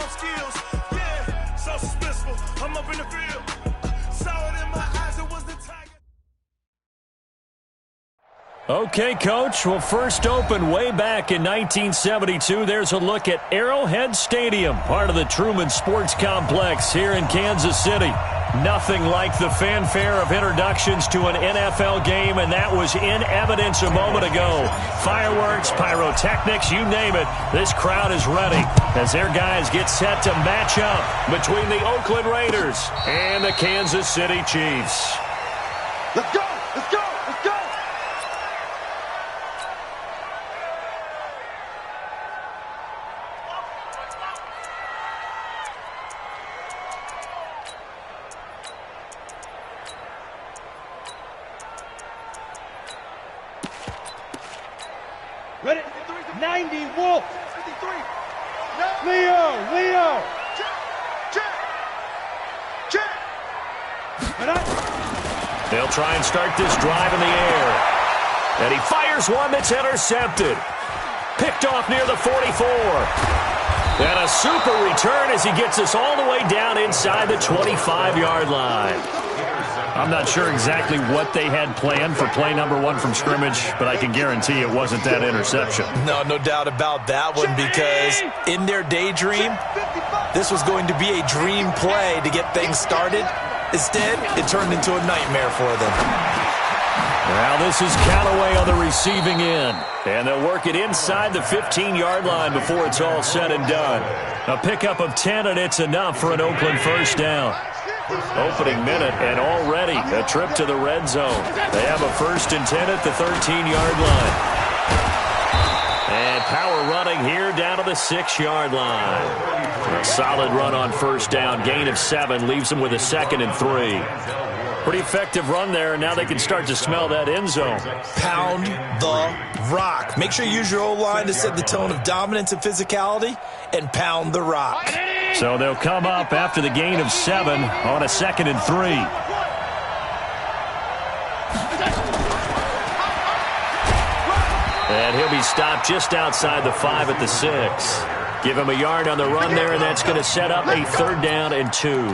off skills. Yeah, so suspenseful. I'm up in the field. Saw it in my eyes, it was the tiger. Okay, Coach. Well, first opened way back in 1972. There's a look at Arrowhead Stadium, part of the Truman Sports Complex here in Kansas City. Nothing like the fanfare of introductions to an NFL game, and that was in evidence a moment ago. Fireworks, pyrotechnics, you name it. This crowd is ready as their guys get set to match up between the Oakland Raiders and the Kansas City Chiefs. Let's go! Let's go! Let's go! Ready? 90, Wolf. 53. No. Leo. Check. They'll try and start this drive in the air. And he fires one that's intercepted. Picked off near the 44. And a super return as he gets us all the way down inside the 25-yard line. I'm not sure exactly what they had planned for play number one from scrimmage, but I can guarantee it wasn't that interception. No doubt about that one, because in their daydream, this was going to be a dream play to get things started. Instead, it turned into a nightmare for them. Now this is Callaway on the receiving end, and they'll work it inside the 15-yard line before it's all said and done. A pickup of 10, and it's enough for an Oakland first down. Opening minute, and already a trip to the red zone. They have a 1st and 10 at the 13-yard line. And power running here down to the 6-yard line. A solid run on first down. Gain of 7 leaves them with a 2nd and 3. Pretty effective run there, and now they can start to smell that end zone. Pound the rock. Make sure you use your O-line to set the tone of dominance and physicality, and pound the rock. So they'll come up after the gain of 7 on a 2nd and 3. And he'll be stopped just outside the 5 at the 6. Give him a yard on the run there, and that's going to set up a 3rd down and 2.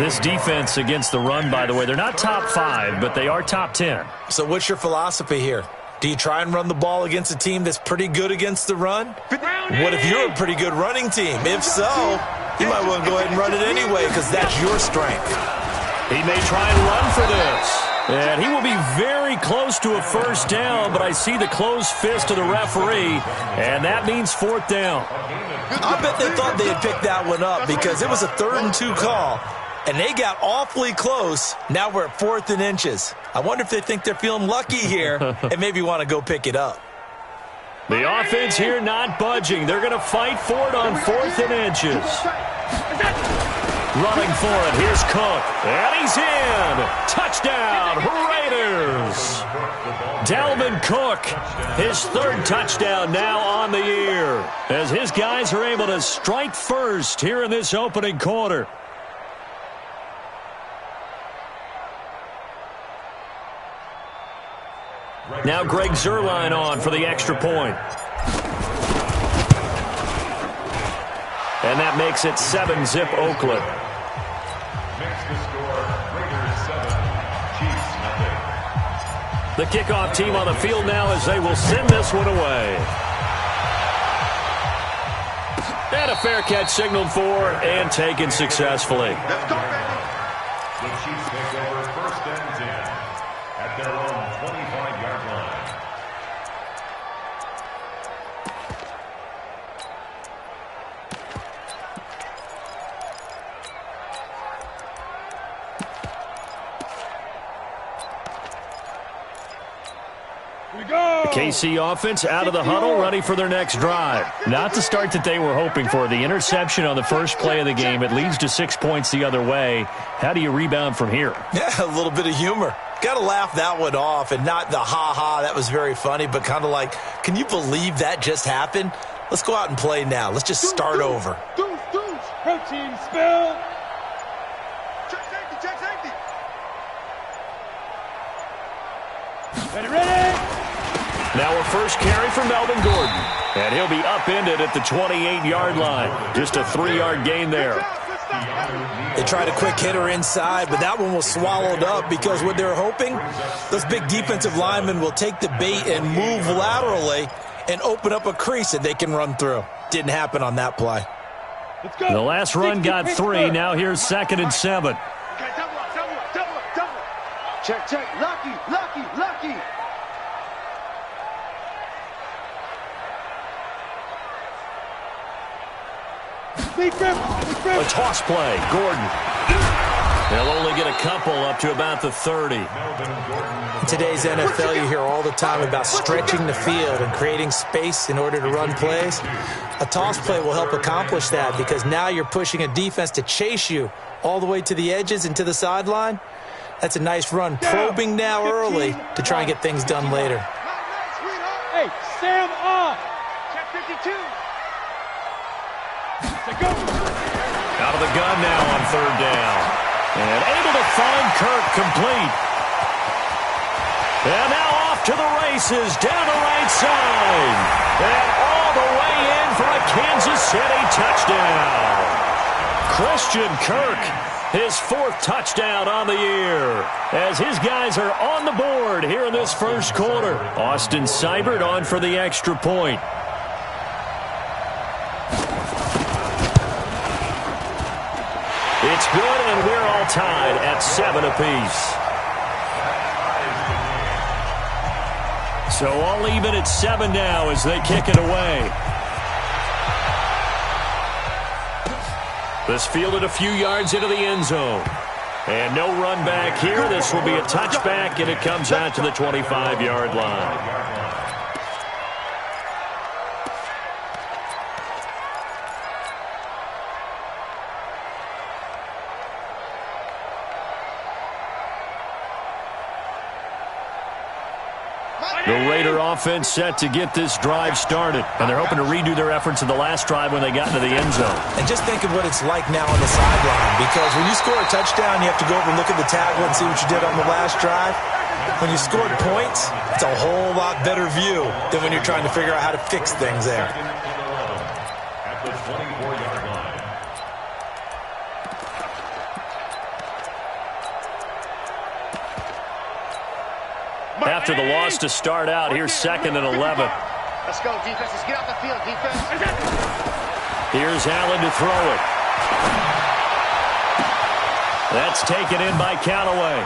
This defense against the run, by the way, they're not top 5, but they are top 10. So what's your philosophy here? Do you try and run the ball against a team that's pretty good against the run? What if you're a pretty good running team? If so, you might want to go ahead and run it anyway, because that's your strength. He may try and run for this. And he will be very close to a first down, but I see the closed fist of the referee, and that means 4th down. I bet they thought they had picked that one up, because it was a 3rd and 2 call, and they got awfully close. Now we're at 4th and inches. I wonder if they think they're feeling lucky here and maybe want to go pick it up. The offense here not budging. They're going to fight for it on 4th and inches. Running for it. Here's Cook. And he's in. Touchdown, Raiders. Dalvin Cook, his 3rd touchdown now on the year, as his guys are able to strike first here in this opening quarter. Now Greg Zuerlein on for the extra point. And that makes it 7-zip Oakland. The kickoff team on the field now as they will send this one away. And a fair catch signaled for and taken successfully. Let's go, baby. The Chiefs take over 1st and 10 at their own 25-yard line. The KC offense out of the huddle, ready for their next drive. Not the start that they were hoping for. The interception on the first play of the game, it leads to 6 points the other way. How do you rebound from here? Yeah, a little bit of humor. Got to laugh that one off, and not the ha-ha, that was very funny, but kind of like, can you believe that just happened? Let's go out and play now. Let's just start over. Protein spill. Check safety. Now a first carry for Melvin Gordon. And he'll be upended at the 28-yard line. Just a 3-yard gain there. They tried a quick hitter inside, but that one was swallowed up because what they're hoping, those big defensive linemen will take the bait and move laterally and open up a crease that they can run through. Didn't happen on that play. The last run got 3. Now here's 2nd and 7. Okay, double up. Check. Lucky. A toss play. Gordon. They'll only get a couple up to about the 30. In today's NFL, you hear all the time about stretching the field and creating space in order to run plays. A toss play will help accomplish that because now you're pushing a defense to chase you all the way to the edges and to the sideline. That's a nice run, probing now early to try and get things done later. Hey, Sam off. Check 52. Out of the gun now on 3rd down. And able to find Kirk complete. And now off to the races down the right side. And all the way in for a Kansas City touchdown. Christian Kirk, his 4th touchdown on the year. As his guys are on the board here in this first quarter. Austin Seibert on for the extra point. It's good, and we're all tied at 7 apiece. So all even at 7 now as they kick it away. This fielded a few yards into the end zone. And no run back here. This will be a touchback, and it comes out to the 25-yard line. The Raider offense set to get this drive started. And they're hoping to redo their efforts in the last drive when they got into the end zone. And just think of what it's like now on the sideline. Because when you score a touchdown, you have to go over and look at the tablet and see what you did on the last drive. When you scored points, it's a whole lot better view than when you're trying to figure out how to fix things there. At the 24-yard line. After the loss to start out, here's 2nd and 11. Let's go, defense. Let's get out the field, defense. Here's Allen to throw it. That's taken in by Callaway.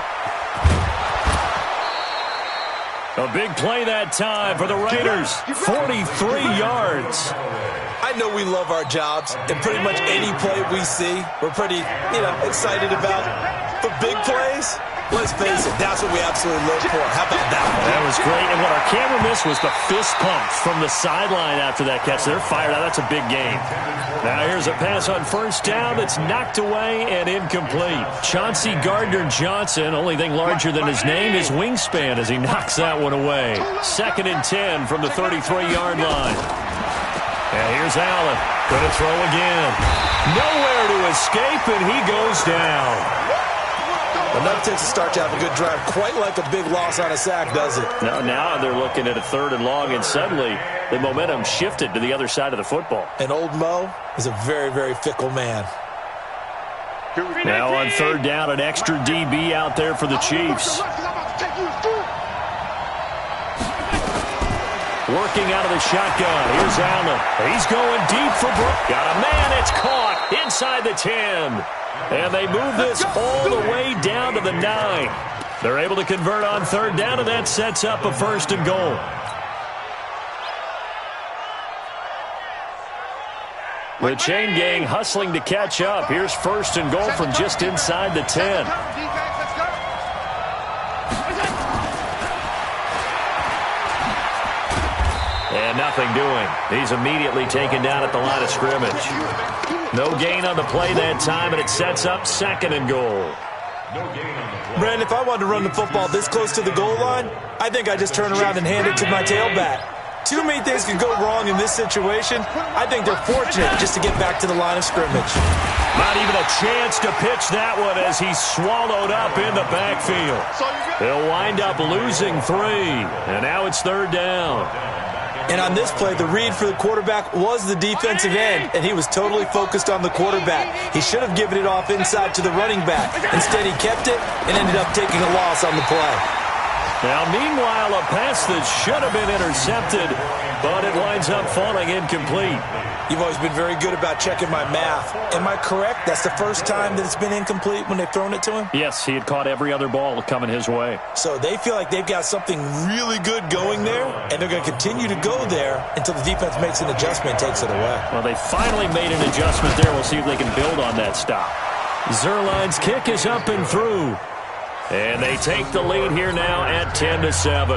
A big play that time for the Raiders. 43 yards. I know we love our jobs, and pretty much any play we see, we're pretty, excited about. But big plays, let's face it, that's what we absolutely live for. How about that one? That was great. And what our camera missed was the fist pumps from the sideline after that catch. They're fired out. That's a big game. Now here's a pass on 1st down that's knocked away and incomplete. Chauncey Gardner-Johnson, only thing larger than his name is wingspan as he knocks that one away. 2nd and 10 from the 33-yard line. And here's Allen. Going to throw again. Nowhere to escape, and he goes down. Enough takes to start to have a good drive. Quite like a big loss on a sack, does it? Now they're looking at a 3rd and long, and suddenly the momentum shifted to the other side of the football. And old Mo is a very, very fickle man. Now on 3rd down, an extra DB out there for the Chiefs. Working out of the shotgun. Here's Allen. He's going deep for Brook. Got a man. It's caught inside the 10. And they move this all the way down to the 9. They're able to convert on 3rd down, and that sets up a 1st and goal. The chain gang hustling to catch up. Here's 1st and goal from just inside the 10. And nothing doing. He's immediately taken down at the line of scrimmage. No gain on the play that time, and it sets up 2nd and goal. Brandon, if I wanted to run the football this close to the goal line, I think I just turn around and hand it to my tailback. Too many things can go wrong in this situation. I think they're fortunate just to get back to the line of scrimmage. Not even a chance to pitch that one as he's swallowed up in the backfield. They'll wind up losing 3, and now it's 3rd down. And on this play, the read for the quarterback was the defensive end, and he was totally focused on the quarterback. He should have given it off inside to the running back. Instead, he kept it and ended up taking a loss on the play. Now, meanwhile, a pass that should have been intercepted, but it winds up falling incomplete. You've always been very good about checking my math. Am I correct? That's the first time that it's been incomplete when they've thrown it to him? Yes, he had caught every other ball coming his way. So they feel like they've got something really good going there, and they're going to continue to go there until the defense makes an adjustment and takes it away. Well, they finally made an adjustment there. We'll see if they can build on that stop. Zerline's kick is up and through. And they take the lead here now at 10-7.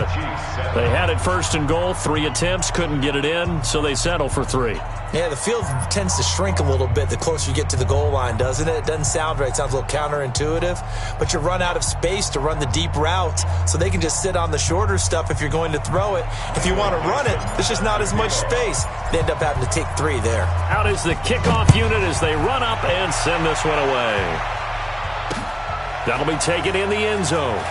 They had it first and goal, 3 attempts, couldn't get it in, so they settle for 3. Yeah, the field tends to shrink a little bit the closer you get to the goal line, doesn't it? It doesn't sound right. It sounds a little counterintuitive. But you run out of space to run the deep routes, so they can just sit on the shorter stuff if you're going to throw it. If you want to run it, there's just not as much space. They end up having to take 3 there. Out is the kickoff unit as they run up and send this one away. That'll be taken in the end zone.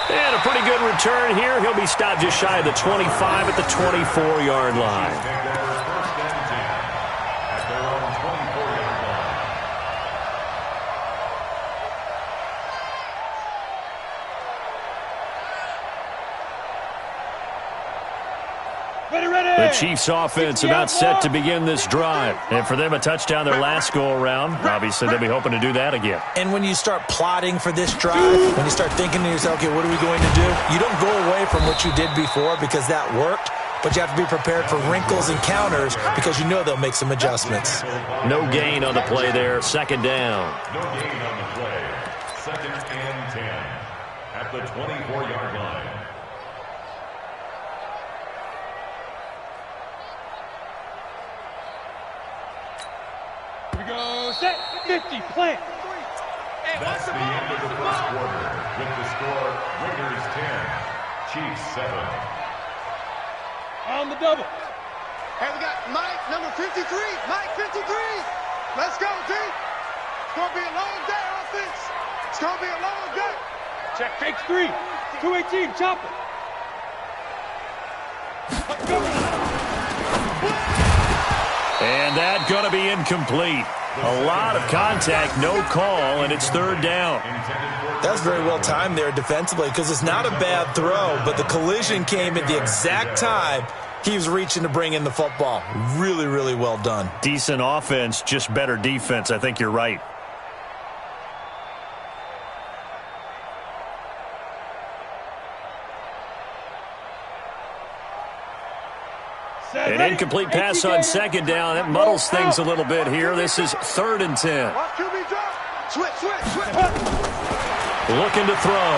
And a pretty good return here. He'll be stopped just shy of the 25 at the 24-yard line. The Chiefs offense about set to begin this drive. And for them, a touchdown their last go-around. Obviously, they'll be hoping to do that again. And when you start plotting for this drive, when you start thinking to yourself, okay, what are we going to do? You don't go away from what you did before because that worked, but you have to be prepared for wrinkles and counters because you know they'll make some adjustments. No gain on the play there. Second down. No gain on the play. 2nd and 10 at the 24-yard line. Go set 50, plant. That's the end of the first quarter with the score Raiders 10, Chiefs 7. On the double. Hey, we got Mike, number 53. Mike, 53. Let's go, D. It's going to be a long day, offense. It's going to be a long day. Check, fakes 3. 218, chop it. And that's going to be incomplete. A lot of contact, no call, and it's 3rd down. That was very well timed there defensively because it's not a bad throw, but the collision came at the exact time he was reaching to bring in the football. Really, really well done. Decent offense, just better defense. I think you're right. An incomplete pass on 2nd down. That muddles things a little bit here. This is 3rd and 10. Watch QB drop. Switch. Looking to throw.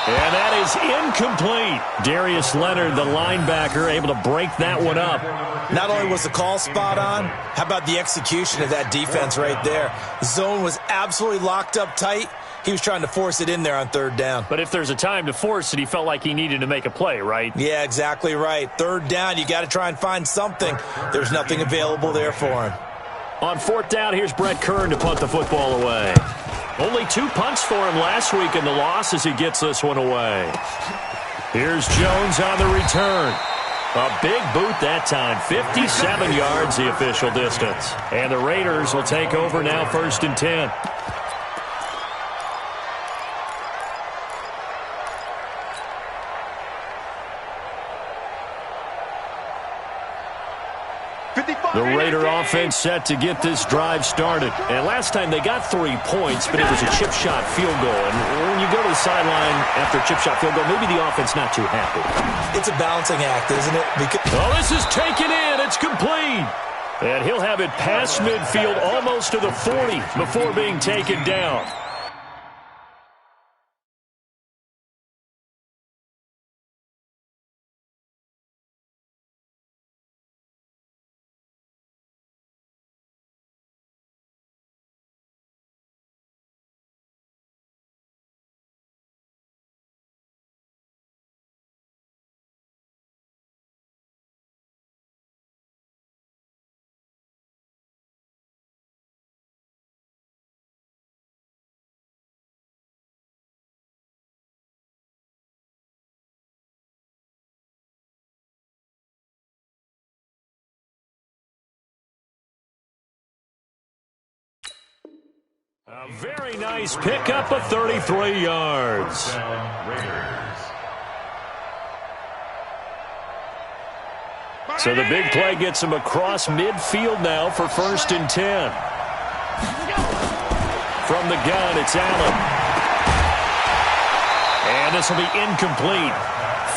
And that is incomplete. Darius Leonard, the linebacker, able to break that one up. Not only was the call spot on, how about the execution of that defense right there? The zone was absolutely locked up tight. He was trying to force it in there on 3rd down. But if there's a time to force it, he felt like he needed to make a play, right? Yeah, exactly right. 3rd down, you got to try and find something. There's nothing available there for him. On 4th down, here's Brett Kern to punt the football away. Only 2 punts for him last week in the loss as he gets this one away. Here's Jones on the return. A big boot that time. 57 yards the official distance. And the Raiders will take over now 1st and 10. The Raider offense set to get this drive started. And last time they got 3 points, but it was a chip shot field goal. And when you go to the sideline after a chip shot field goal, maybe the offense not too happy. It's a balancing act, isn't it? This is taken in. It's complete. And he'll have it past midfield almost to the 40 before being taken down. A very nice pickup of 33 yards. So the big play gets him across midfield now for 1st and 10. From the gun, it's Allen. And this will be incomplete.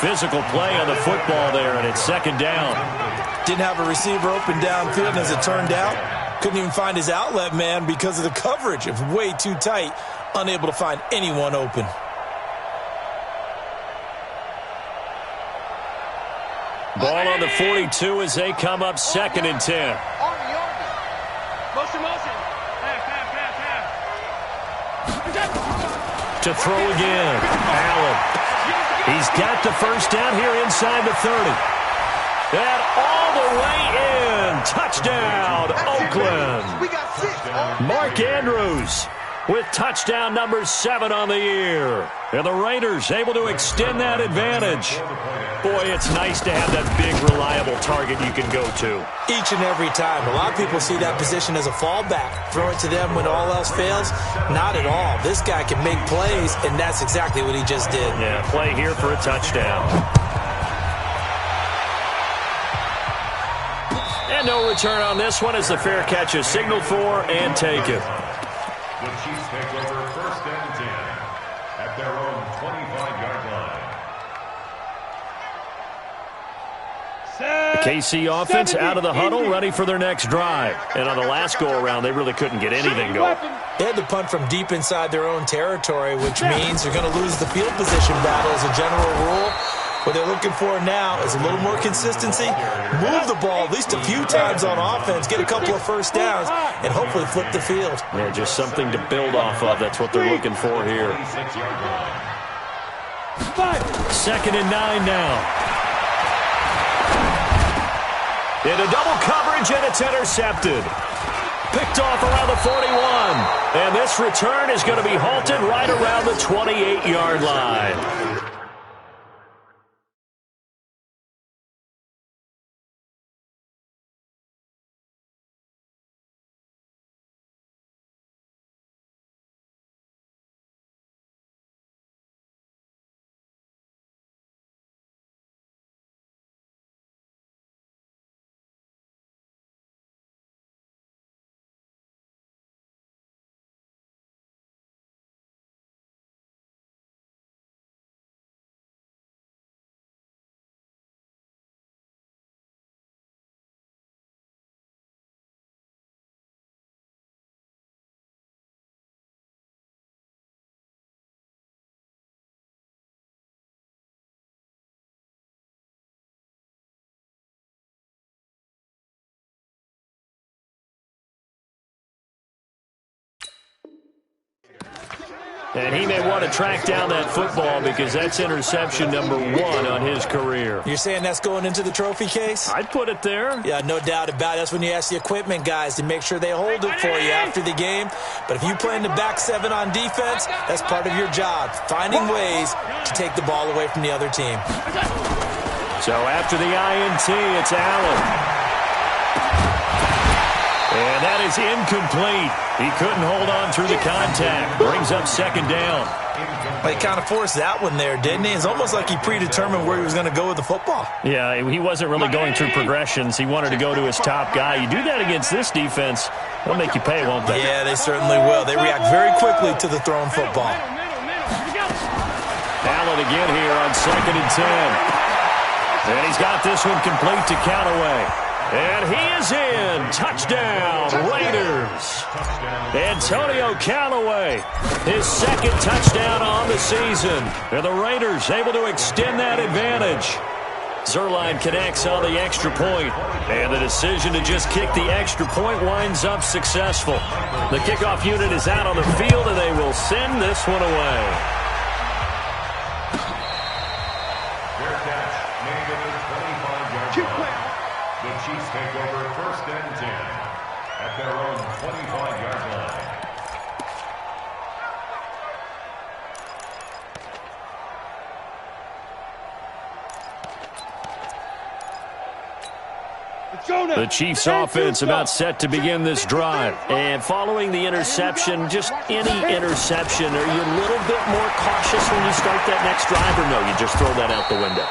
Physical play on the football there, and it's 2nd down. Didn't have a receiver open downfield, and as it turned out, couldn't even find his outlet man because of the coverage. It was way too tight, unable to find anyone open. Ball on the 42 as they come up 2nd and 10. Motion. To throw again, Allen. He's got the 1st down here inside the 30. And all the way in. Touchdown, Oakland. We got 6. Mark Andrews with touchdown number 7 on the year. And the Raiders able to extend that advantage. Boy, it's nice to have that big, reliable target you can go to. Each and every time. A lot of people see that position as a fallback. Throw it to them when all else fails. Not at all. This guy can make plays, and that's exactly what he just did. Yeah, play here for a touchdown. And no return on this one as the fair catch is signaled for and taken. The Chiefs take over 1st and 10 at their own 25-yard line. The KC offense out of the huddle, ready for their next drive. And on the last go-around, they really couldn't get anything going. They had to punt from deep inside their own territory, which means they're going to lose the field position battle as a general rule. What they're looking for now is a little more consistency, move the ball at least a few times on offense, get a couple of 1st downs, and hopefully flip the field. Yeah, just something to build off of. That's what they're looking for here. 2nd and 9 now. Into double coverage, and it's intercepted. Picked off around the 41. And this return is going to be halted right around the 28-yard line. And he may want to track down that football because that's interception number 1 on his career. You're saying that's going into the trophy case? I'd put it there. Yeah, no doubt about it. That's when you ask the equipment guys to make sure they hold it for you after the game. But if you play in the back 7 on defense, that's part of your job, finding ways to take the ball away from the other team. So after the INT, it's Allen. And that is incomplete. He couldn't hold on through the contact. Brings up 2nd down. Well, he kind of forced that one there, didn't he? It's almost like he predetermined where he was going to go with the football. Yeah, he wasn't really going through progressions. He wanted to go to his top guy. You do that against this defense, they'll make you pay, won't they? Yeah, they certainly will. They react very quickly to the thrown football. Allen again here on 2nd and 10. And he's got this one complete to Callaway. And he is in. Touchdown, Raiders. Antonio Callaway, his 2nd touchdown on the season. And the Raiders able to extend that advantage. Zerline connects on the extra point. And the decision to just kick the extra point winds up successful. The kickoff unit is out on the field, and they will send this one away. Fair catch made at the 25-yard line. The Chiefs take over 1st and 10 at their own 25-yard line. The Chiefs offense about set to begin this drive. And following the interception, just any interception, are you a little bit more cautious when you start that next drive, or no, you just throw that out the window?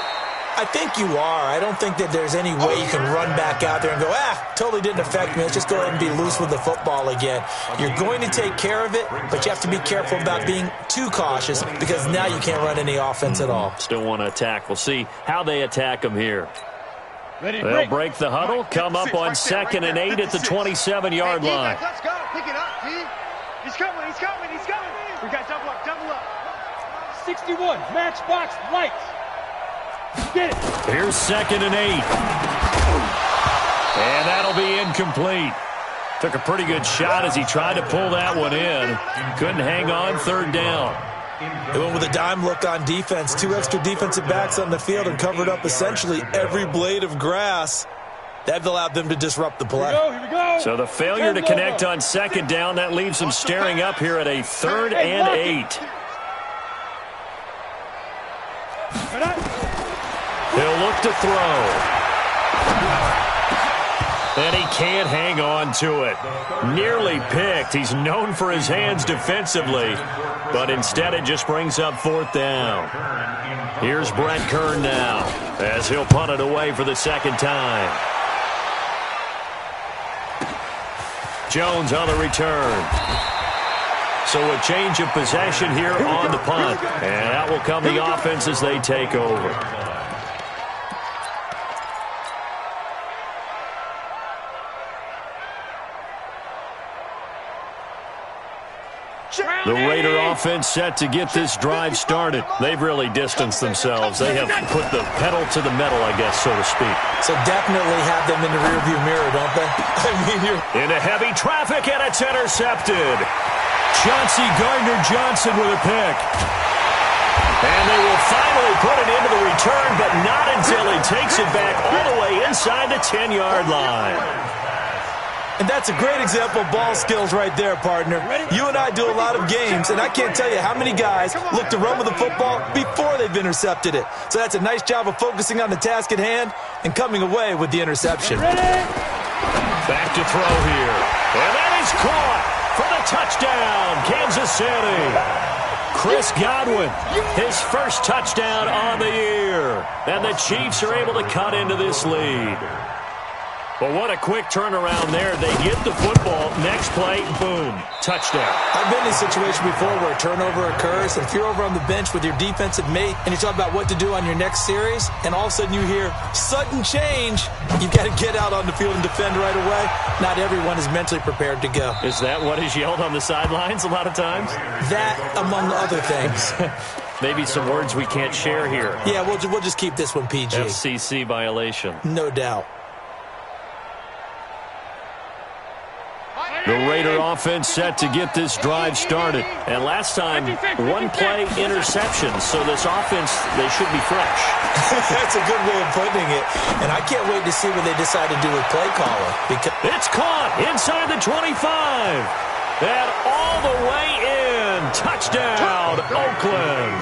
I think you are. I don't think that there's any way you can run back out there and go, totally didn't affect me. Let's just go ahead and be loose with the football again. You're going to take care of it, but you have to be careful about being too cautious because now you can't run any offense at all. Still want to attack. We'll see how they attack them here. They'll break the huddle, come up on 2nd and 8 at the 27-yard line. Let's go. Pick it up, T. He's coming. We got double up. 61, matchbox, lights. Get it. Here's 2nd and 8. And that'll be incomplete. Took a pretty good shot as he tried to pull that one in. Couldn't hang on, 3rd down. They went with a dime look on defense. 2 extra defensive backs on the field and covered up essentially every blade of grass. That allowed them to disrupt the play. Here we go. So the failure to connect on 2nd down, that leaves them staring up here at a 3rd and 8. He'll look to throw. And he can't hang on to it. Nearly picked. He's known for his hands defensively, but instead it just brings up 4th down. Here's Brett Kern now as he'll punt it away for the 2nd time. Jones on the return. So a change of possession here on the punt. And that will come the offense as they take over. The Raider offense set to get this drive started. They've really distanced themselves. They have put the pedal to the metal, I guess, so to speak. So definitely have them in the rearview mirror, don't they? I mean, you're into heavy traffic, and it's intercepted. Chauncey Gardner-Johnson with a pick. And they will finally put it into the return, but not until he takes it back all the way inside the 10-yard line. And that's a great example of ball skills right there, partner. You and I do a lot of games, and I can't tell you how many guys look to run with the football before they've intercepted it. So that's a nice job of focusing on the task at hand and coming away with the interception. Back to throw here. And that is caught for the touchdown, Kansas City. Chris Godwin, his first touchdown on the year. And the Chiefs are able to cut into this lead. But what a quick turnaround there. They get the football. Next play, boom, touchdown. I've been in a situation before where a turnover occurs, and if you're over on the bench with your defensive mate and you talk about what to do on your next series, and all of a sudden you hear sudden change, you've got to get out on the field and defend right away. Not everyone is mentally prepared to go. Is that what is yelled on the sidelines a lot of times? That, among other things. Maybe some words we can't share here. Yeah, we'll just keep this one PG. FCC violation. No doubt. The Raider offense set to get this drive started. And last time, one play interception. So this offense, they should be fresh. That's a good way of putting it. And I can't wait to see what they decide to do with play calling. Because it's caught inside the 25. And all the way in. Touchdown, Oakland.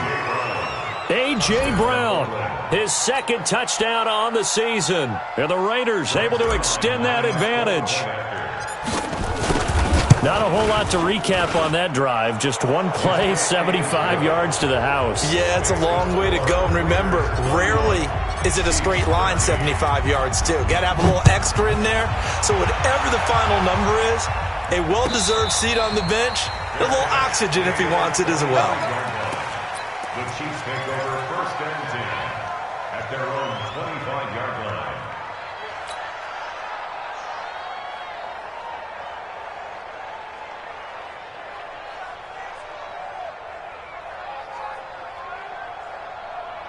A.J. Brown, his 2nd touchdown on the season. And the Raiders able to extend that advantage. Not a whole lot to recap on that drive. Just one play, 75 yards to the house. Yeah, it's a long way to go. And remember, rarely is it a straight line 75 yards, too. Got to have a little extra in there. So whatever the final number is, a well-deserved seat on the bench, a little oxygen if he wants it as well. The Chiefs take over 1st and 10 at their own 25-yard line.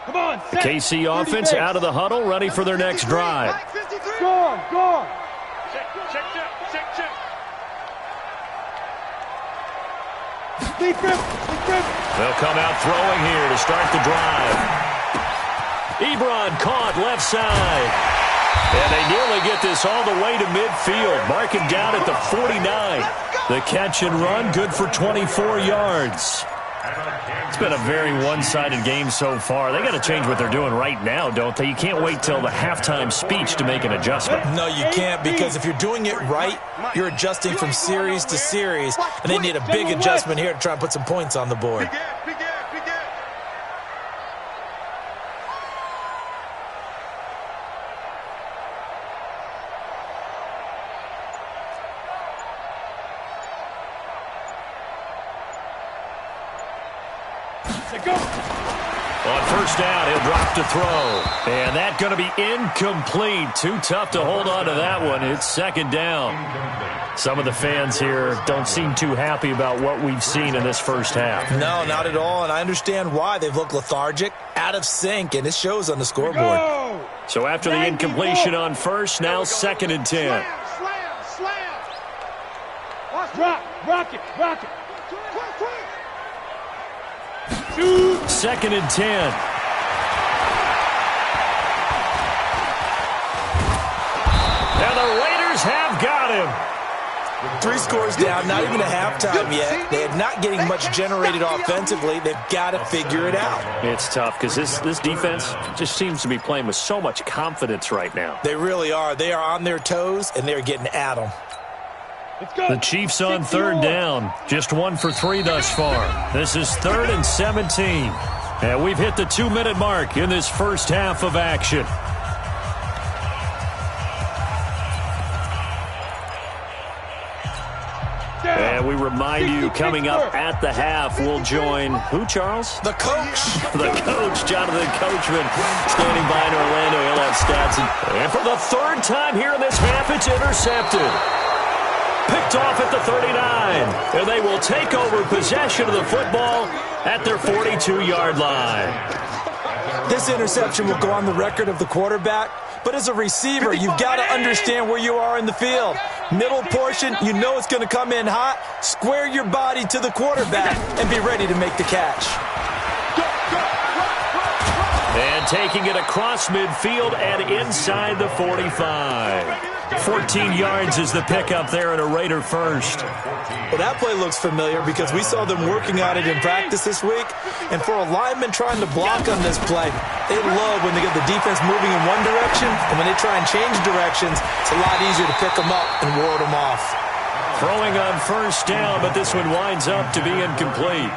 Come on, The KC offense out of the huddle, ready for their next drive. Go. Check. They'll come out throwing here to start the drive. Ebron caught left side. And they nearly get this all the way to midfield. Mark him down at the 49. The catch and run, good for 24 yards. It's been a very one-sided game so far. They got to change what they're doing right now, don't they? You can't wait till the halftime speech to make an adjustment. No, you can't, because if you're doing it right, you're adjusting from series to series, and they need a big adjustment here to try and put some points on the board. On first down, he'll drop to throw. And that's going to be incomplete. Too tough to hold on to that one. It's second down. Some of the fans here don't seem too happy about what we've seen in this first half. No, not at all, and I understand why. They've looked lethargic, out of sync, and it shows on the scoreboard. So after the incompletion on first, now second and 10. Slam. Rock it. Second and 10. And the Raiders have got him. 3 scores down, not even a halftime yet. They are not getting much generated offensively. They've got to figure it out. It's tough because this defense just seems to be playing with so much confidence right now. They really are. They are on their toes, and they're getting at them. The Chiefs on third down. Just 1 for 3 thus far. This is 3rd and 17. And we've hit the 2-minute mark in this first half of action. And we remind you, coming up at the half, we'll join who, Charles? The coach. The coach, Jonathan Coachman, standing by in Orlando. He'll have stats. And for the 3rd time here in this half, it's intercepted. Picked off at the 39, and they will take over possession of the football at their 42-yard line. This interception will go on the record of the quarterback, but as a receiver, you've got to understand where you are in the field. Middle portion, you know it's going to come in hot. Square your body to the quarterback and be ready to make the catch. And taking it across midfield and inside the 45. 14 yards is the pickup there and a Raider first. Well, that play looks familiar because we saw them working on it in practice this week. And for a lineman trying to block on this play, they love when they get the defense moving in one direction. And when they try and change directions, it's a lot easier to pick them up and ward them off. Throwing on first down, but this one winds up to be incomplete.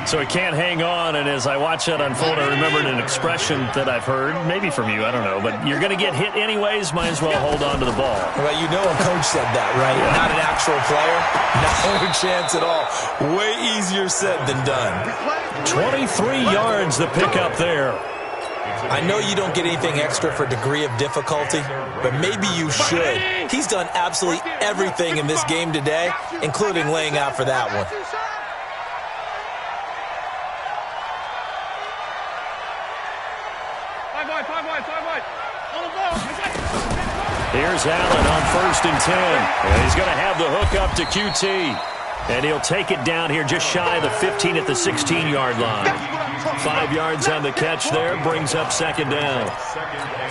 So it can't hang on, and as I watch that unfold, I remembered an expression that I've heard, maybe from you, I don't know, but you're going to get hit anyways, might as well hold on to the ball. Well, you know a coach said that, right? Yeah. Not an actual player. No chance at all. Way easier said than done. 23 yards the pickup there. I know you don't get anything extra for degree of difficulty, but maybe you should. He's done absolutely everything in this game today, including laying out for that one. Here's Allen on 1st and 10. And he's going to have the hook up to QT. And he'll take it down here just shy of the 15 at the 16-yard line. 5 yards on the catch there, brings up second down.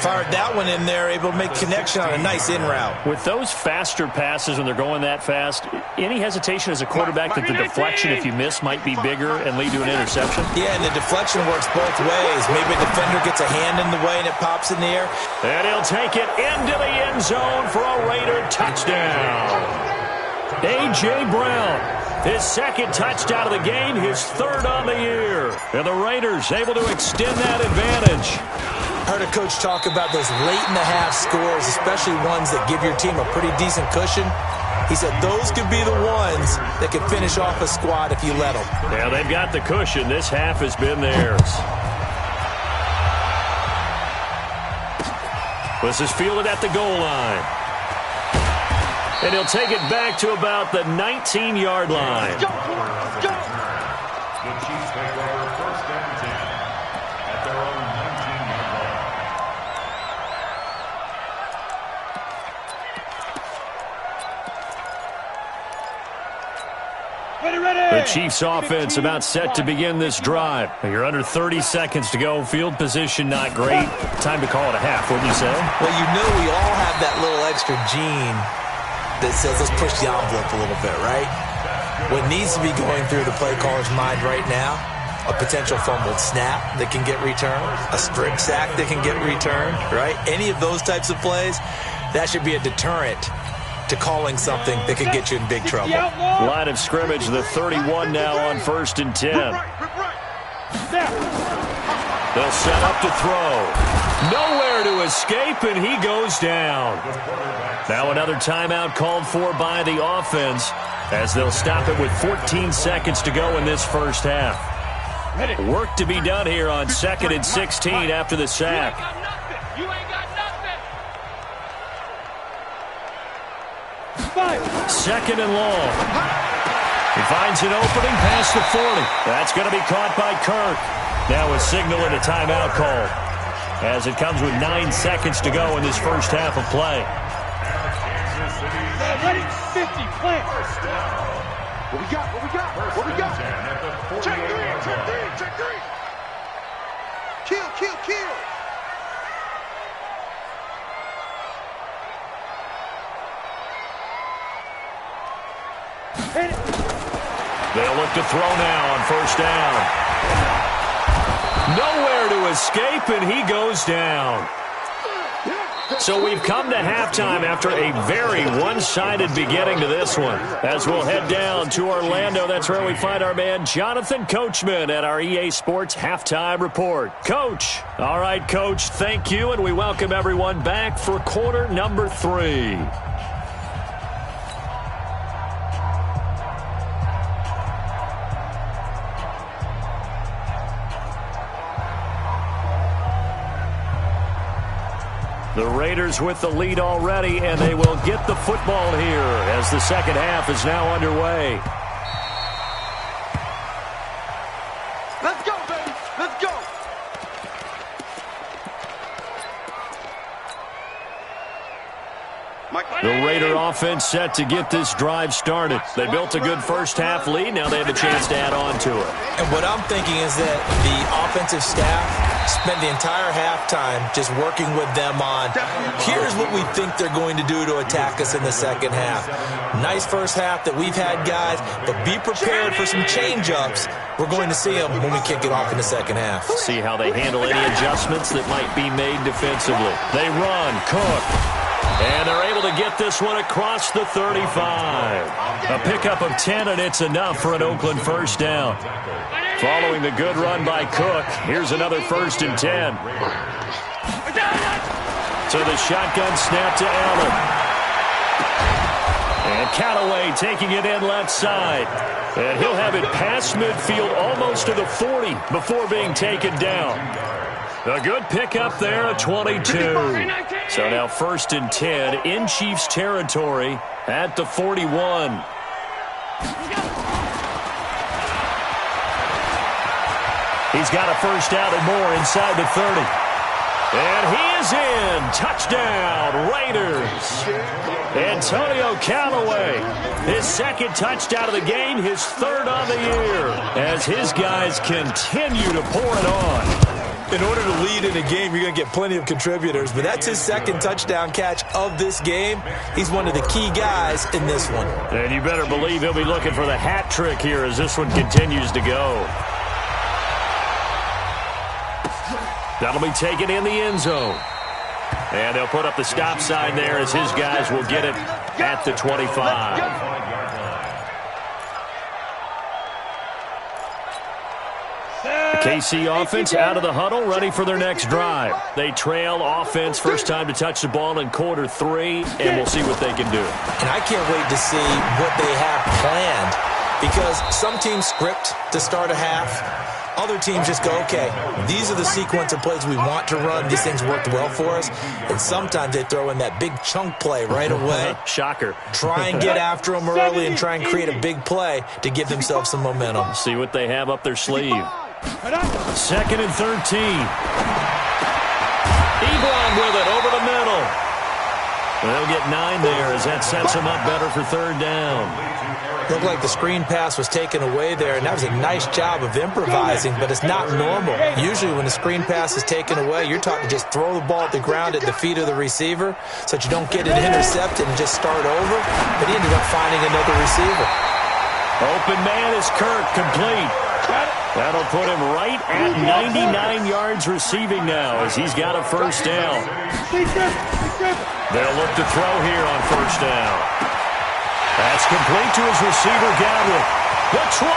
Fired that one in there, able to make connection on a nice in route. With those faster passes when they're going that fast, any hesitation as a quarterback that the deflection, if you miss, might be bigger and lead to an interception? Yeah, and the deflection works both ways. Maybe a defender gets a hand in the way and it pops in the air. And he'll take it into the end zone for a Raider touchdown. A.J. Brown, his 2nd touchdown of the game, his 3rd on the year. And the Raiders able to extend that advantage. Heard a coach talk about those late-in-the-half scores, especially ones that give your team a pretty decent cushion. He said those could be the ones that could finish off a squad if you let them. Yeah, they've got the cushion. This half has been theirs. This is fielded at the goal line. And he'll take it back to about the 19-yard line. The Chiefs take over 1st and 10 at their own 19-yard line. Ready. The Chiefs offense about set to begin this drive. You're under 30 seconds to go. Field position not great. Time to call it a half, wouldn't you say? Well, you know we all have that little extra gene that says let's push the envelope a little bit, right? what needs to be going through the play caller's mind right now, a potential fumbled snap that can get returned, a strip sack that can get returned, right? Any of those types of plays, that should be a deterrent to calling something that could get you in big trouble. Line of scrimmage, the 31 now on 1st and 10. They'll set up to throw. Nowhere to escape, and he goes down. Now another timeout called for by the offense as they'll stop it with 14 seconds to go in this first half. Work to be done here on 2nd and 16 after the sack. You ain't got nothing. 2nd and long. He finds an opening past the 40. That's going to be caught by Kirk. Now a signal and a timeout call as it comes with 9 seconds to go in this first half of play. Ready? 50, plant. What we got? What we got? What we got? Check three, check three, check three. Kill, kill, kill. They'll look to throw now on 1st down. Nowhere to escape, and he goes down. So we've come to halftime after a very one-sided beginning to this one. As we'll head down to Orlando, that's where we find our man Jonathan Coachman at our EA Sports Halftime Report. Coach. All right, Coach, thank you, and we welcome everyone back for quarter number 3. The Raiders with the lead already, and they will get the football here as the second half is now underway. Let's go, baby. Let's go. The Raider offense set to get this drive started. They built a good first half lead. Now they have a chance to add on to it. And what I'm thinking is that the offensive staff spent the entire halftime just working with them on, here's what we think they're going to do to attack us in the second half. Nice first half that we've had, guys, but be prepared for some change-ups. We're going to see them when we kick it off in the second half. See how they handle any adjustments that might be made defensively. They run, Cook. And they're able to get this one across the 35. A pickup of 10, and it's enough for an Oakland first down. Following the good run by Cook, here's another 1st and 10. So the shotgun snap to Allen. And Callaway taking it in left side. And he'll have it past midfield almost to the 40 before being taken down. A good pickup there at 22. So now 1st and 10 in Chiefs territory at the 41. He's got a first down and more inside the 30. And he is in. Touchdown, Raiders. Antonio Callaway, his 2nd touchdown of the game, his 3rd on the year, as his guys continue to pour it on. In order to lead in a game, you're going to get plenty of contributors, but that's his 2nd touchdown catch of this game. He's one of the key guys in this one. And you better believe he'll be looking for the hat trick here as this one continues to go. That'll be taken in the end zone. And they'll put up the stop sign there as his guys will get it at the 25. The KC offense out of the huddle, ready for their next drive. They trail offense, first time to touch the ball in quarter 3, and we'll see what they can do. And I can't wait to see what they have planned, because some teams script to start a half. Other teams just go, okay, these are the sequence of plays we want to run. These things worked well for us. And sometimes they throw in that big chunk play right away. Shocker. Try and get after them early and try and create a big play to give themselves some momentum. See what they have up their sleeve. 2nd and 13. Ebron with it over the middle. They'll get 9 there as that sets them up better for 3rd down. Looked like the screen pass was taken away there, and that was a nice job of improvising, but it's not normal. Usually when the screen pass is taken away, you're taught to just throw the ball at the ground at the feet of the receiver so that you don't get it intercepted and just start over, but he ended up finding another receiver. Open man is Kirk, complete. That'll put him right at 99 yards receiving now as he's got a first down. They'll look to throw here on first down. That's complete to his receiver, Godwin. The 20.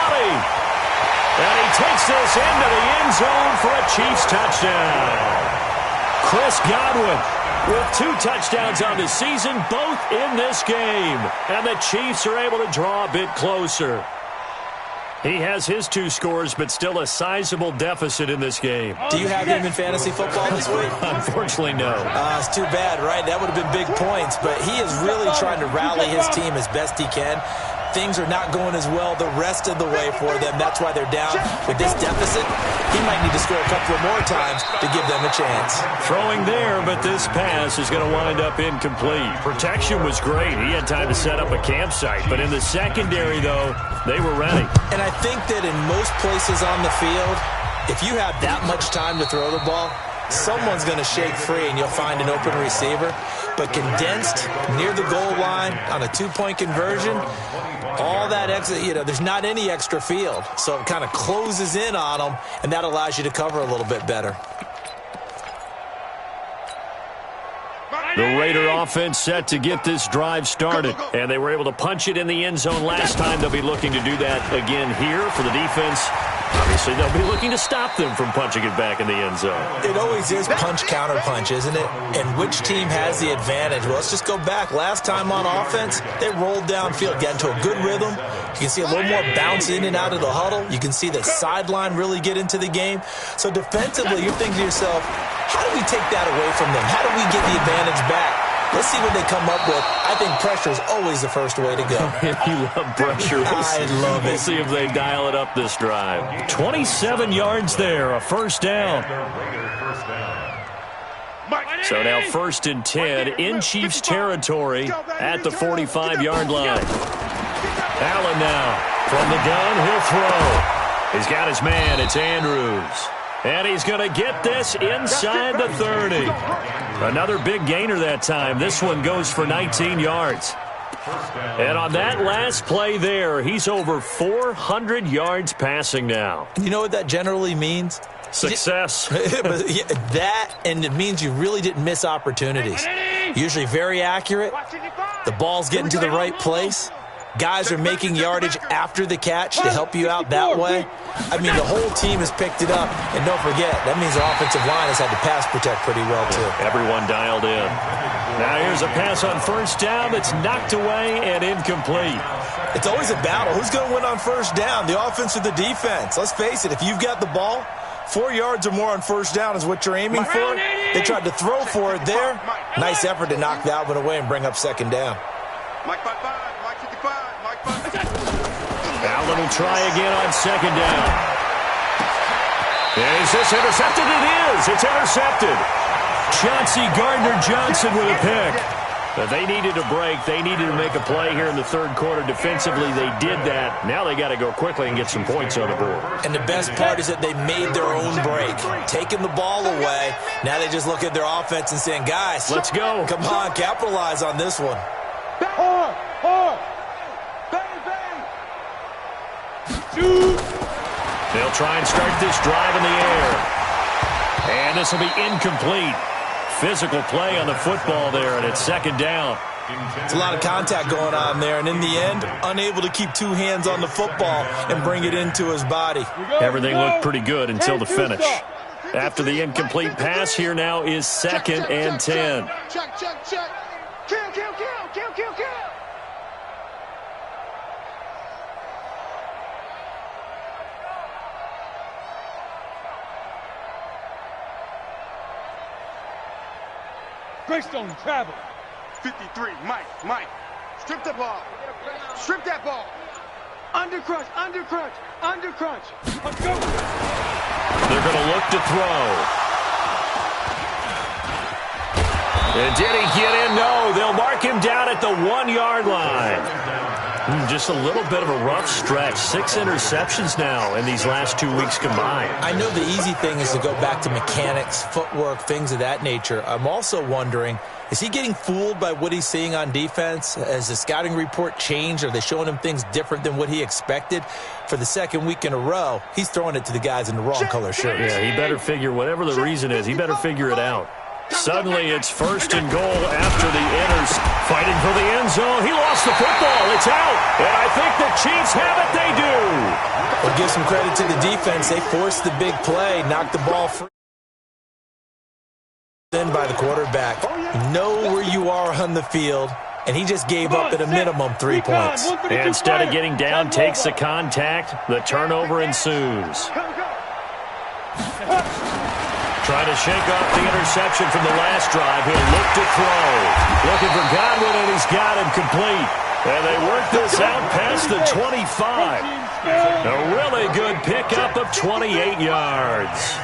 And he takes this into the end zone for a Chiefs touchdown. Chris Godwin with 2 touchdowns on the season, both in this game. And the Chiefs are able to draw a bit closer. He has his 2 scores, but still a sizable deficit in this game. Do you have him in fantasy football this week? Unfortunately, no. It's too bad, right? That would have been big points, but he is really trying to rally his team as best he can. Things are not going as well the rest of the way for them. That's why they're down. With this deficit, he might need to score a couple of more times to give them a chance. Throwing there, but this pass is going to wind up incomplete. Protection was great. He had time to set up a campsite. But in the secondary, though, they were ready. And I think that in most places on the field, if you have that much time to throw the ball, someone's going to shake free and you'll find an open receiver. But condensed near the goal line on a 2-point conversion, all that extra, there's not any extra field. So it kind of closes in on them, and that allows you to cover a little bit better. The Raider offense set to get this drive started, and they were able to punch it in the end zone last time. They'll be looking to do that again here for the defense. Obviously, they'll be looking to stop them from punching it back in the end zone. It always is punch-counter-punch, isn't it? And which team has the advantage? Well, let's just go back. Last time on offense, they rolled downfield, got into a good rhythm. You can see a little more bounce in and out of the huddle. You can see the sideline really get into the game. So defensively, you're thinking to yourself, how do we take that away from them? How do we get the advantage back? Let's see what they come up with. I think pressure is always the first way to go. You love pressure. I love it. We'll see if they dial it up this drive. 27 yards there, a first down. So now 1st and 10 in Chiefs territory at the 45-yard line. Allen now from the gun, he'll throw. He's got his man, it's Andrews. And he's going to get this inside the 30. Another big gainer that time. This one goes for 19 yards. And on that last play there, he's over 400 yards passing now. You know what that generally means? Success. That, and it means you really didn't miss opportunities. Usually very accurate. The ball's getting to the right place. Guys are making yardage after the catch to help you out that way. I mean, the whole team has picked it up. And don't forget, that means the offensive line has had to pass protect pretty well, too. Everyone dialed in. Now here's a pass on first down that's knocked away and incomplete. It's always a battle. Who's going to win on first down, the offense or the defense? Let's face it, if you've got the ball, 4 yards or more on first down is what you're aiming for. They tried to throw for it there. Nice effort to knock that one away and bring up second down. Mike 55, Mike 55, Mike 55. Allen will try again on second down. Is this intercepted? It is. It's intercepted. Chauncey Gardner-Johnson with a pick. But they needed a break. They needed to make a play here in the third quarter. Defensively, they did that. Now they got to go quickly and get some points on the board. And the best part is that they made their own break. Taking the ball away. Now they just look at their offense and saying, guys, let's go. Come on, capitalize on this one. They'll try and start this drive in the air. And this will be incomplete. Physical play on the football there, and it's second down. It's a lot of contact going on there, and in the end, unable to keep 2 hands on the football and bring it into his body. Everything looked pretty good until the finish. After the incomplete pass, here now is 2nd and 10. Check. Kill. Greystone travel. 53, Mike. Strip the ball. Strip that ball. Undercrunch. Let's go. They're going to look to throw. And did he get in? No, they'll mark him down at the 1-yard line. Just a little bit of a rough stretch. 6 interceptions now in these last 2 weeks combined. I know the easy thing is to go back to mechanics, footwork, things of that nature. I'm also wondering, is he getting fooled by what he's seeing on defense? Has the scouting report changed? Are they showing him things different than what he expected? For the second week in a row, he's throwing it to the guys in the wrong color shirts. Yeah, he better figure, whatever the reason is, he better figure it out. Suddenly, it's 1st and goal after the inners. Fighting for the end zone. He lost the football. It's out. And I think the Chiefs have it. They do. Well, give some credit to the defense. They forced the big play, knocked the ball free in by the quarterback. You know where you are on the field, and he just gave up at a minimum 3 points. And instead of getting down, takes the contact. The turnover ensues. Trying to shake off the interception from the last drive. He'll look to throw. Looking for Godwin, and he's got him complete. And they work this out past the 25. A really good pickup of 28 yards.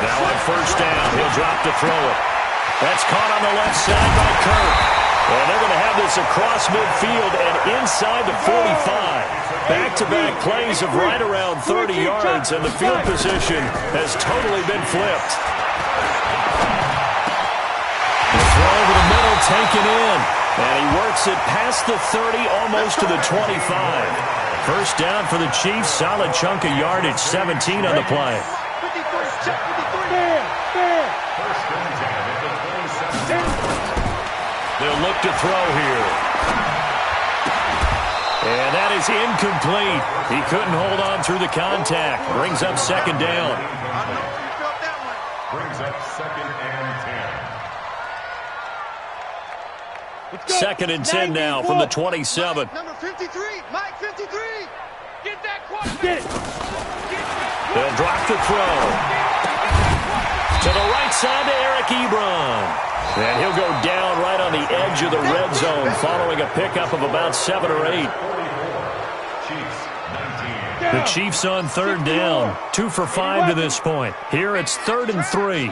Now on 1st down, he'll drop to throw it. That's caught on the left side by Kirk. And they're going to have this across midfield and inside the 45. Back-to-back plays of right around 30 yards, and the field position has totally been flipped. The throw over the middle, taken in. And he works it past the 30, almost to the 25. 1st down for the Chiefs. Solid chunk of yardage, 17 on the play. They'll look to throw here. And that is incomplete. He couldn't hold on through the contact. Brings up 2nd down. Brings up 2nd and 10. 2nd and 10 now from the 27. Number 53, Mike 53. Get that quarterback. Get it. They'll drop the throw. To the right side to Eric Ebron. And he'll go down right on the edge of the red zone following a pickup of about 7 or 8. The Chiefs on 3rd down. 2 for 5 to this point. Here it's 3rd and 3.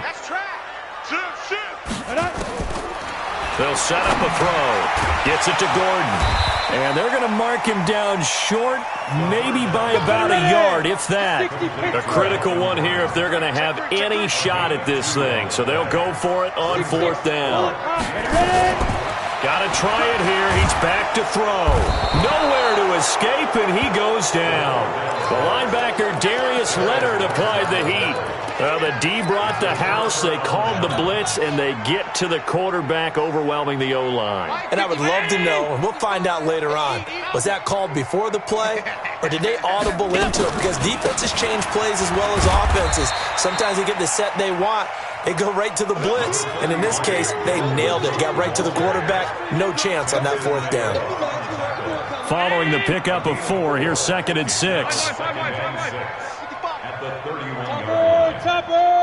They'll set up a throw. Gets it to Gordon. And they're going to mark him down short, maybe by about a yard, if that. A critical one here if they're going to have any shot at this thing. So they'll go for it on 4th down. Got to try it here. He's back to throw. Nowhere to escape, and he goes down. The linebacker, Darius Leonard, applied the heat. The D brought the house. They called the blitz, and they get to the quarterback, overwhelming the O-line. And I would love to know, and we'll find out later on, was that called before the play, or did they audible into it? Because defenses change plays as well as offenses. Sometimes they get the set they want. They go right to the blitz, and in this case, they nailed it. Got right to the quarterback. No chance on that 4th down. Following the pickup of 4, here's 2nd and 6. At the 31-yard line.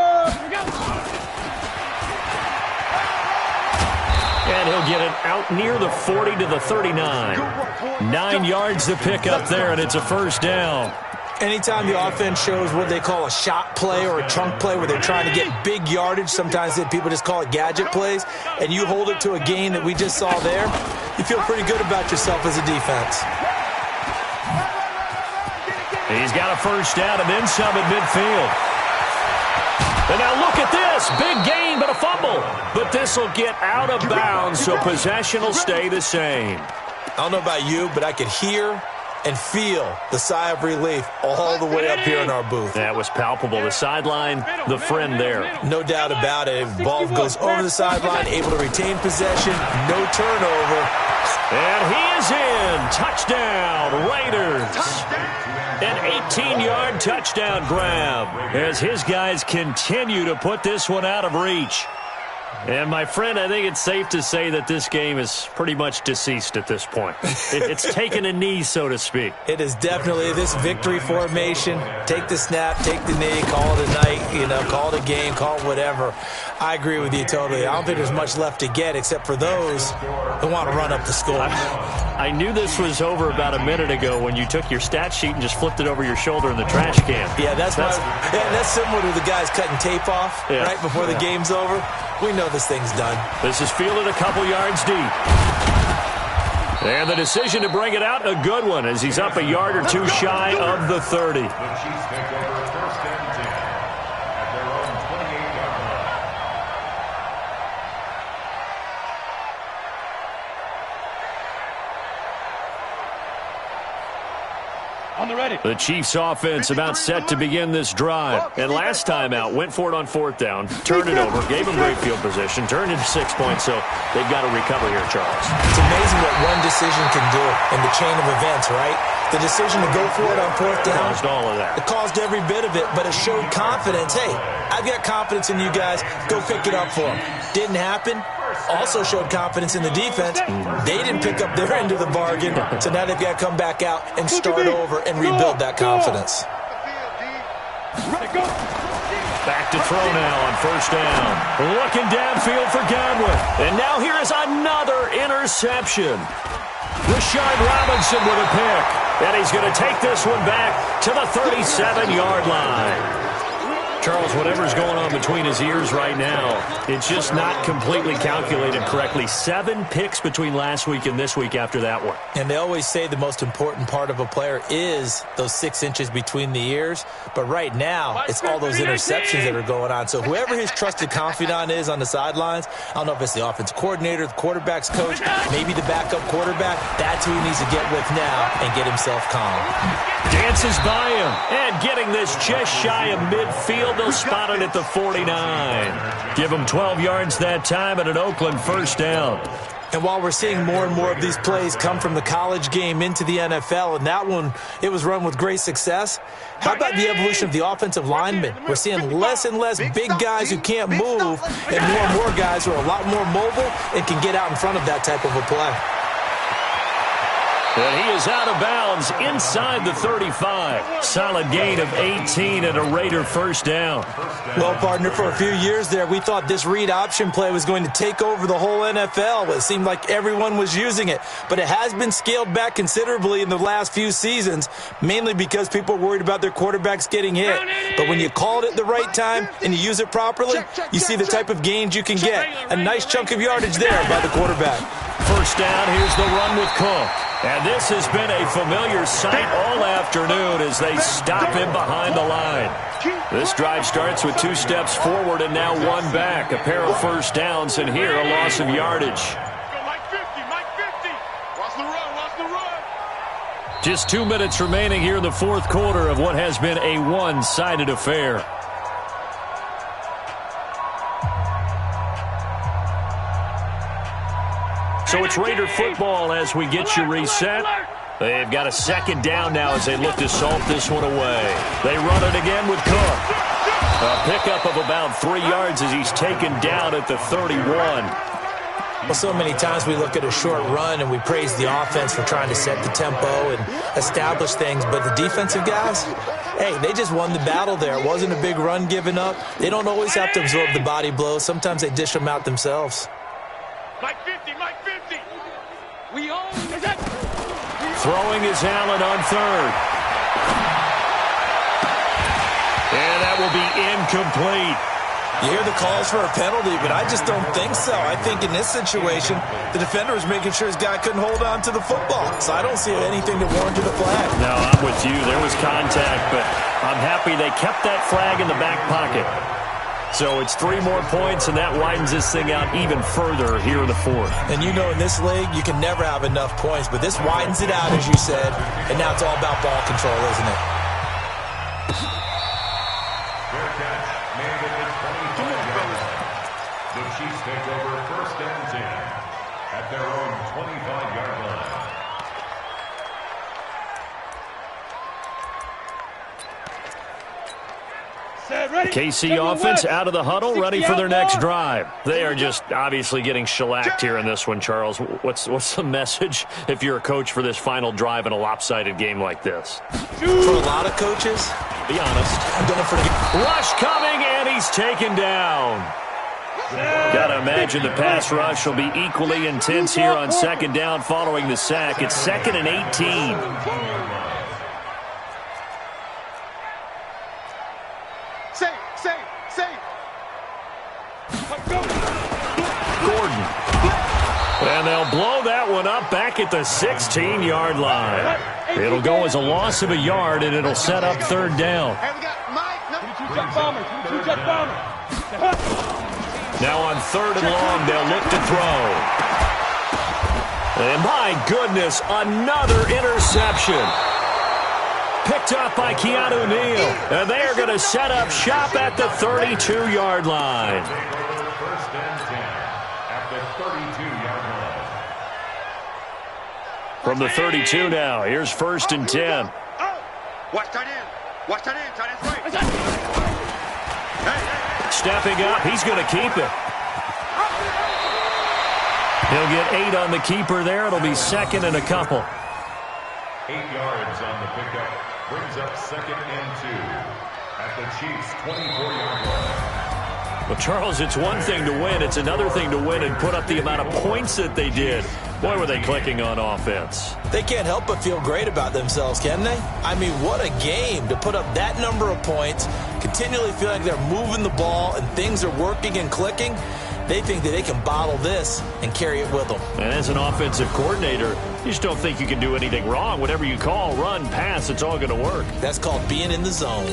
And he'll get it out near the 40 to the 39. 9 yards to pick up there, and it's a 1st down. Anytime the offense shows what they call a shot play or a chunk play where they're trying to get big yardage, sometimes people just call it gadget plays, and you hold it to a gain that we just saw there, you feel pretty good about yourself as a defense. He's got a 1st down and then some at midfield. And now look at this. Big gain, but a fumble. But this will get out of bounds, so possession will stay the same. I don't know about you, but I could hear and feel the sigh of relief all the way up here in our booth. That was palpable. The sideline, the friend there. No doubt about it. Ball goes over the sideline, able to retain possession, no turnover. And he is in. Touchdown, Raiders. An 18-yard touchdown grab as his guys continue to put this one out of reach. And, my friend, I think it's safe to say that this game is pretty much deceased at this point. It's taken a knee, so to speak. It is definitely this victory formation. Take the snap, take the knee, call it a night, call it a game, call it whatever. I agree with you totally. I don't think there's much left to get except for those who want to run up the score. I knew this was over about a minute ago when you took your stat sheet and just flipped it over your shoulder in the trash can. Yeah, that's similar to the guys cutting tape off right before the game's over. We know this thing's done. This is fielded a couple yards deep. And the decision to bring it out, a good one, as he's up a yard or two shy of the 30. The Chiefs take over first and 10 at their own 28-yard line. On the ready. The Chiefs offense about set to begin this drive. And last time out, went for it on fourth down, turned it over, gave them great field position, turned into 6 points, so they've got to recover here, Charles. It's amazing what one decision can do in the chain of events, right? The decision to go for it on fourth down. Caused all of that. It caused every bit of it, but it showed confidence. Hey, I've got confidence in you guys. Go pick it up for them. Didn't happen. Also showed confidence in the defense. They didn't pick up their end of the bargain, so now they've got to come back out and start over and rebuild that confidence. Back to throw now on first down. Looking downfield for Godwin. And now here is another interception. Rashard Robinson with a pick. And he's going to take this one back to the 37-yard line. Charles, whatever's going on between his ears right now, it's just not completely calculated correctly. 7 picks between last week and this week after that one. And they always say the most important part of a player is those 6 inches between the ears. But right now, it's all those interceptions that are going on. So whoever his trusted confidant is on the sidelines, I don't know if it's the offensive coordinator, the quarterback's coach, maybe the backup quarterback, that's who he needs to get with now and get himself calm. Dances by him and getting this just shy of midfield. They'll spot it at the 49. Give him 12 yards that time and an Oakland first down. And while we're seeing more and more of these plays come from the college game into the NFL, and that one, it was run with great success, how about the evolution of the offensive linemen? We're seeing less and less big guys who can't move and more guys who are a lot more mobile and can get out in front of that type of a play. And he is out of bounds inside the 35. Solid gain of 18 and a Raider first down. Well, partner, for a few years there, we thought this read option play was going to take over the whole NFL. It seemed like everyone was using it. But it has been scaled back considerably in the last few seasons, mainly because people are worried about their quarterbacks getting hit. But when you call it at the right time and you use it properly, you see the type of gains you can get. A nice chunk of yardage there by the quarterback. First down, here's the run with Cook. And this has been a familiar sight all afternoon as they stop him behind the line. This drive starts with 2 steps forward and now 1 back. A pair of first downs, and here a loss of yardage. Mike 50, Mike 50. Watch the run, watch the run. Just 2 minutes remaining here in the fourth quarter of what has been a one-sided affair. So it's Raider football as we get you reset. They've got a second down now as they look to salt this one away. They run it again with Cook. A pickup of about 3 yards as he's taken down at the 31. Well, so many times we look at a short run and we praise the offense for trying to set the tempo and establish things, but the defensive guys, hey, they just won the battle there. It wasn't a big run given up. They don't always have to absorb the body blows. Sometimes they dish them out themselves. Mike 50, Mike 50. We own that. Throwing is Allen on third. And that will be incomplete. You hear the calls for a penalty, but I just don't think so. I think in this situation, the defender was making sure his guy couldn't hold on to the football. So I don't see anything that warranted a flag. No, I'm with you. There was contact, but I'm happy they kept that flag in the back pocket. So it's 3 more points, and that widens this thing out even further here in the fourth. And you know in this league, you can never have enough points, but this widens it out, as you said, and now it's all about ball control, isn't it? Fair catch made at the 25-yard line. The Chiefs take over first and 10 at their own 25-yard line. KC offense out of the huddle, ready for their next drive. They are just obviously getting shellacked here in this one, Charles. What's the message if you're a coach for this final drive in a lopsided game like this? For a lot of coaches, be honest. I'm going to forget. Rush coming, and he's taken down. Got to imagine the pass rush will be equally intense here on second down following the sack. It's 2nd and 18. And they'll blow that one up back at the 16-yard line. It'll go as a loss of a yard, and it'll set up third down. Hey, we got Mike, number 2-check bomber. 2-check bomber. Now on third and long, they'll look to throw. And my goodness, another interception. Picked up by Keanu Neal. And they are going to set up shop at the 32-yard line. First and 10 at the 32-yard line. From the 32 now, here's first and 10. Watch tight end. Watch tight end. Tight end's right. Stepping up, he's going to keep it. He'll get 8 on the keeper there. It'll be second and a couple. 8 yards on the pickup. Brings up second and 2 at the Chiefs' 24-yard line. Well, Charles, it's one thing to win. It's another thing to win and put up the amount of points that they did. Boy, were they clicking on offense. They can't help but feel great about themselves, can they? I mean, what a game to put up that number of points, continually feel like they're moving the ball and things are working and clicking. They think that they can bottle this and carry it with them. And as an offensive coordinator, you just don't think you can do anything wrong. Whatever you call, run, pass, it's all going to work. That's called being in the zone.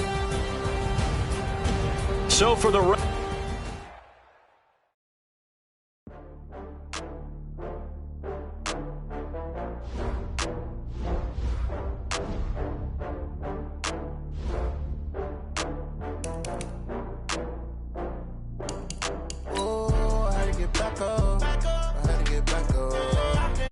So for the